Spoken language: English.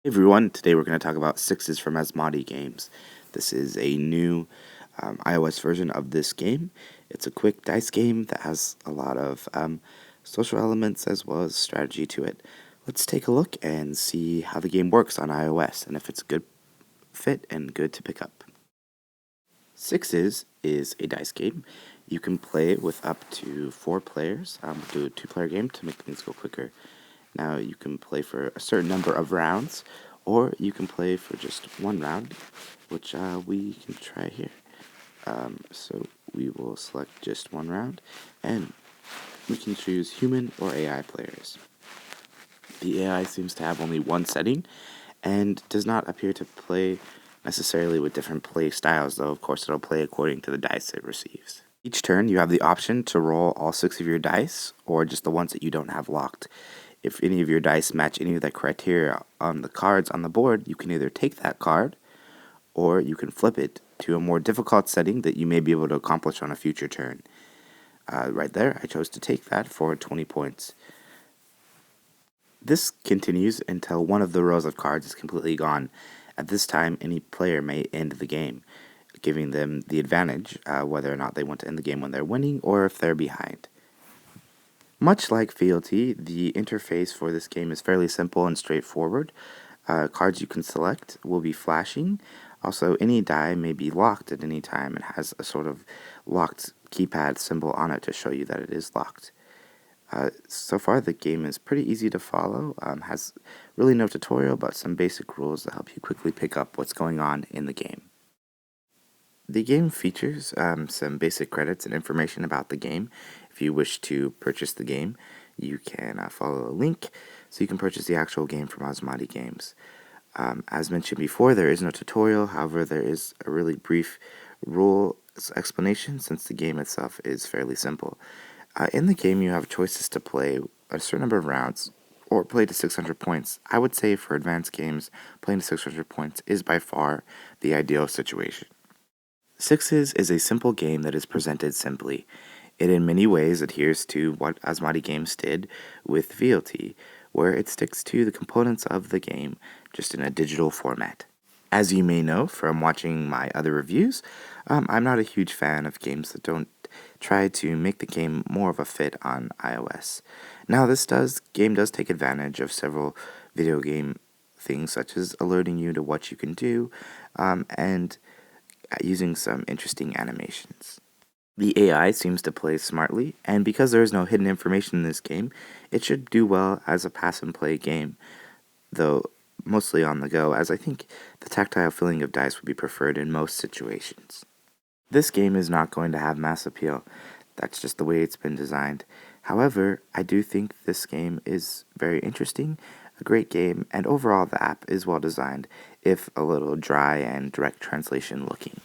Hey everyone, today we're going to talk about Sixis from Asmadi games. This is a new iOS version of this game. It's a quick dice game that has a lot of social elements as well as strategy to it. Let's take a look and see how the game works on iOS and if it's a good fit and good to pick up. Sixis is a dice game. You can play it with up to 4 players. We'll do a 2-player game to make things go quicker. Now you can play for a certain number of rounds, or you can play for just 1 round, which we can try here. So we will select just 1 round, and we can choose human or AI players. The AI seems to have only one setting, and does not appear to play necessarily with different play styles, though of course it'll play according to the dice it receives. Each turn you have the option to roll all 6 of your dice, or just the ones that you don't have locked. If any of your dice match any of the criteria on the cards on the board, you can either take that card, or you can flip it to a more difficult setting that you may be able to accomplish on a future turn. Right there, I chose to take that for 20 points. This continues until one of the rows of cards is completely gone. At this time, any player may end the game, giving them the advantage, whether or not they want to end the game when they're winning or if they're behind. Much like Fealty, the interface for this game is fairly simple and straightforward. Cards you can select will be flashing. Also, any die may be locked at any time. It has a sort of locked keypad symbol on it to show you that it is locked. So far, the game is pretty easy to follow. Has really no tutorial, but some basic rules that help you quickly pick up what's going on in the game. The game features some basic credits and information about the game. If you wish to purchase the game, you can follow a link so you can purchase the actual game from Asmadi Games. As mentioned before, there is no tutorial, however there is a really brief rules explanation since the game itself is fairly simple. In the game you have choices to play a certain number of rounds or play to 600 points. I would say for advanced games, playing to 600 points is by far the ideal situation. Sixis is a simple game that is presented simply. It in many ways adheres to what Asmadi Games did with VLT, where it sticks to the components of the game, just in a digital format. As you may know from watching my other reviews, I'm not a huge fan of games that don't try to make the game more of a fit on iOS. Now this game does take advantage of several video game things, such as alerting you to what you can do, and using some interesting animations. The AI seems to play smartly, and because there is no hidden information in this game, it should do well as a pass-and-play game, though mostly on the go, as I think the tactile feeling of dice would be preferred in most situations. This game is not going to have mass appeal. That's just the way it's been designed. However, I do think this game is very interesting, a great game, and overall the app is well designed, if a little dry and direct translation looking.